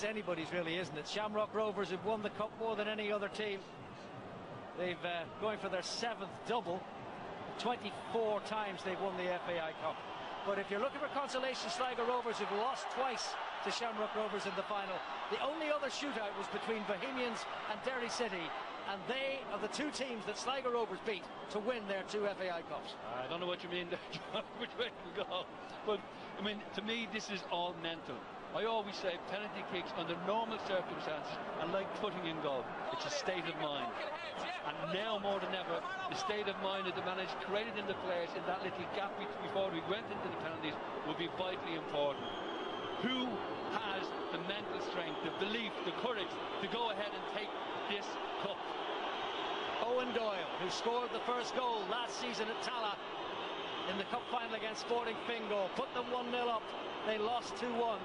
It's anybody's really, isn't it? Shamrock Rovers have won the cup more than any other team. They've going for their 7th double. 24 times they've won the FAI Cup. But if you're looking for consolation, Sligo Rovers have lost twice to Shamrock Rovers in the final. The only other shootout was between Bohemians and Derry City, and they are the two teams that Sligo Rovers beat to win their 2 FAI Cups. I don't know what you mean there, John, which way to go. But, I mean, to me, this is all mental. I always say penalty kicks under normal circumstances are like putting in goal. It's a state of mind. And now more than ever, the state of mind that the manager created in the players in that little gap before we went into the penalties will be vitally important. Who has the mental strength, the belief, the courage to go ahead and take this cup? Owen Doyle, who scored the first goal last season at Tala in the cup final against Sporting Fingal, put them 1-0 up. They lost 2-1.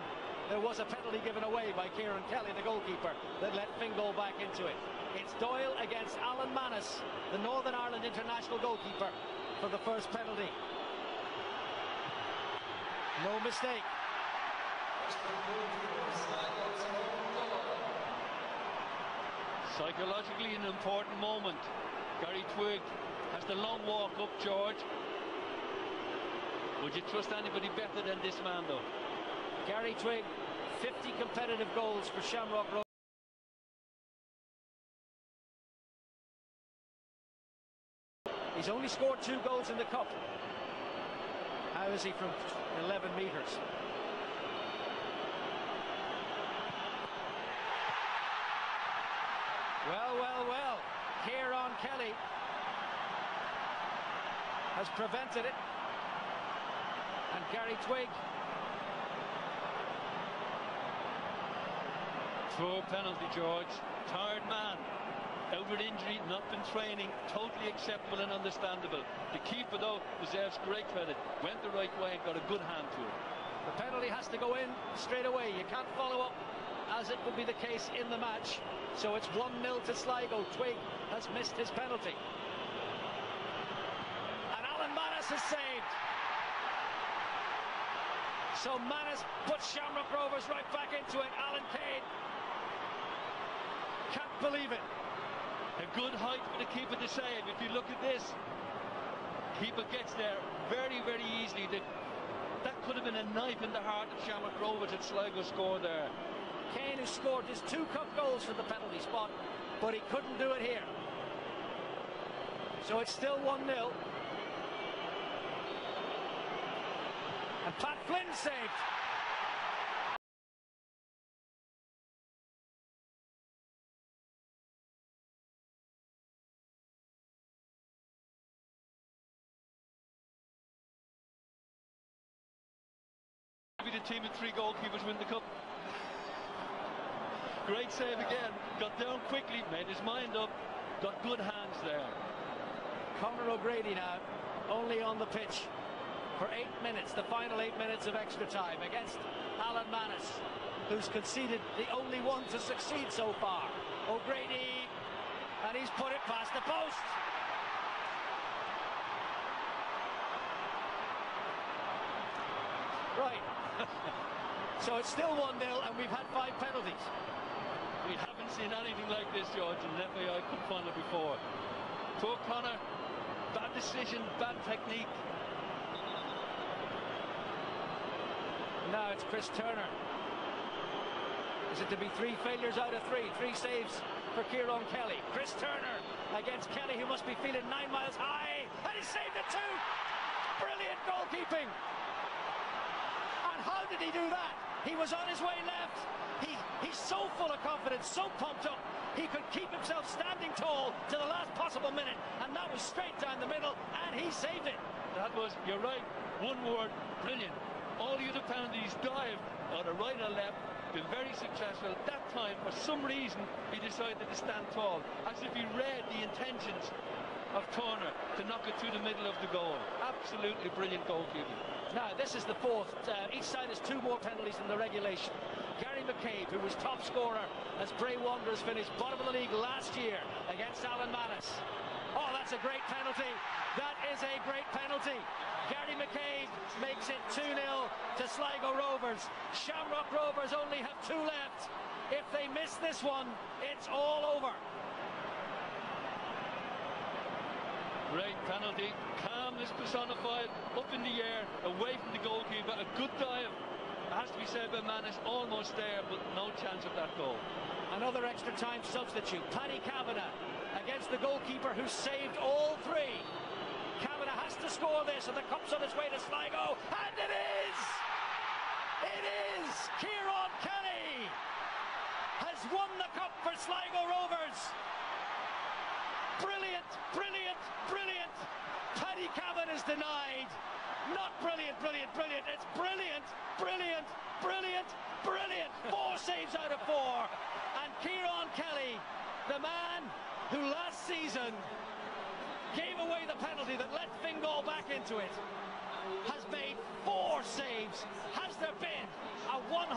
There was a penalty given away by Kieran Kelly, the goalkeeper, that let Fingal back into it. It's Doyle against Alan Manus, the Northern Ireland international goalkeeper, for the first penalty. No mistake. Psychologically an important moment. Gary Twigg has the long walk up, George. Would you trust anybody better than this man, though? Gary Twigg, 50 competitive goals for Shamrock Rovers. He's only scored 2 goals in the cup. How is he from 11 metres? Well, Kieran Kelly has prevented it. And Gary Twigg. Poor penalty, George. Tired man. Out with injury, not been training. Totally acceptable and understandable. The keeper, though, deserves great credit. Went the right way and got a good hand to it. The penalty has to go in straight away. You can't follow up, as it would be the case in the match. So it's 1-0 to Sligo. Twigg has missed his penalty. And Alan Manus is saved. So Manus puts Shamrock Rovers right back into it. Alan Kane can't believe it. A good height for the keeper to save. If you look at this, keeper gets there very, very easily. That could have been a knife in the heart of Shamrock Rovers at Sligo score there. Kane has scored his 2 cup goals from the penalty spot, but he couldn't do it here. So it's still 1-0. And Pat Flynn saved. Maybe the team with 3 goalkeepers win the cup. Great save again. Got down quickly, made his mind up. Got good hands there. Conor O'Grady now, only on the pitch for 8 minutes, the final 8 minutes of extra time against Alan Manus, who's conceded the only one to succeed so far. O'Grady, and he's put it past the post. Right. So it's still 1-0 and we've had 5 penalties. We haven't seen anything like this, George, in an FAI Cup final before. Poor Conor, bad decision, bad technique. Now it's Chris Turner. Is it to be 3 failures out of 3? 3 saves for Kieran Kelly. Chris Turner against Kelly, who must be feeling 9 miles high, and he saved it too. Brilliant goalkeeping. And how did he do that? He was on his way left. He's so full of confidence, so pumped up. He could keep himself standing tall to the last possible minute, and that was straight down the middle, and he saved it. That was, you're right, one word, brilliant. All the other penalties dived either right or left, been very successful. That time, for some reason, he decided to stand tall, as if he read the intentions of Turner to knock it through the middle of the goal. Absolutely brilliant goalkeeping. Now, this is the 4th. Each side has 2 more penalties in the regulation. Gary McCabe, who was top scorer as Bray Wanderers finished bottom of the league last year against Alan Manus. Oh, that's a great penalty. That is a great penalty. Gary McCabe makes it 2-0 to Sligo Rovers. Shamrock Rovers only have 2 left. If they miss this one, it's all over. Great penalty, calmness personified, up in the air, away from the goalkeeper, a good dive. It has to be said by Manis, almost there, but no chance of that goal. Another extra time substitute, Paddy Kavanagh against the goalkeeper who saved all three. Kavanagh has to score this, and the cup's on its way to Sligo, and it is! It is! Kieran Kelly has won the cup for Sligo Rovers. Brilliant, brilliant, brilliant. Paddy Kavanagh is denied. Not brilliant, brilliant, brilliant. It's brilliant, brilliant, brilliant, brilliant. 4 saves out of 4. And Kieran Kelly, the man who last season gave away the penalty that let Fingal back into it, has made 4 saves. Has there been a 100%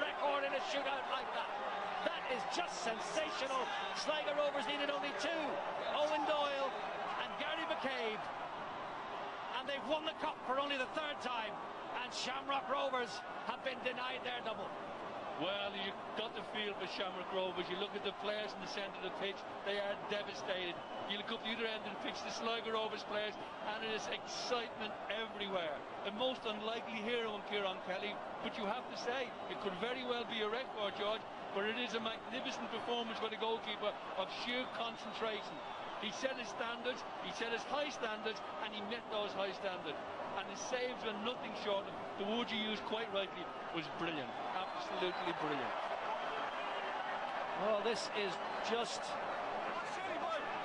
record in a shootout like that? That is just sensational. Sligo Rovers needed only 2. Owen Doyle and Gary McCabe. And they've won the cup for only the 3rd time. And Shamrock Rovers have been denied their double. Well, you've got the feel for Shamrock Rovers. You look at the players in the centre of the pitch, they are devastated. You look up the other end of the pitch, the Sligo Rovers players, and it is excitement everywhere. The most unlikely hero in Kieran Kelly, but you have to say, it could very well be a record, George, but it is a magnificent performance by the goalkeeper of sheer concentration. He set his standards, he set his high standards, and he met those high standards. And his saves were nothing short of, the word you used quite rightly, was brilliant. Absolutely brilliant. Well, this is just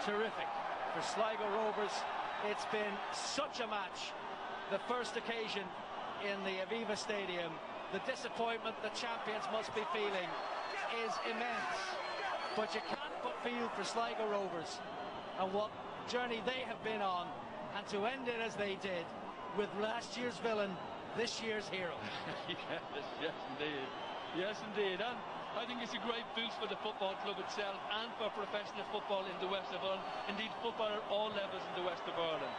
terrific for Sligo Rovers. It's been such a match. The first occasion in the Aviva Stadium. The disappointment the champions must be feeling is immense. But you can't but feel for Sligo Rovers and what journey they have been on, and to end it as they did, with last year's villain, this year's hero. Yes, indeed. Yes, indeed. And I think it's a great boost for the football club itself and for professional football in the west of Ireland. Indeed, football at all levels in the west of Ireland.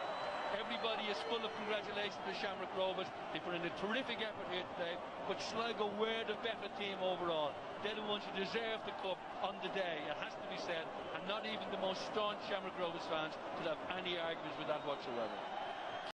Everybody is full of congratulations to Shamrock Rovers. They put in a terrific effort here today, but Sligo were the better team overall. They're the ones who deserve the cup on the day, it has to be said, and not even the most staunch Shamrock Rovers fans could have any arguments with that whatsoever.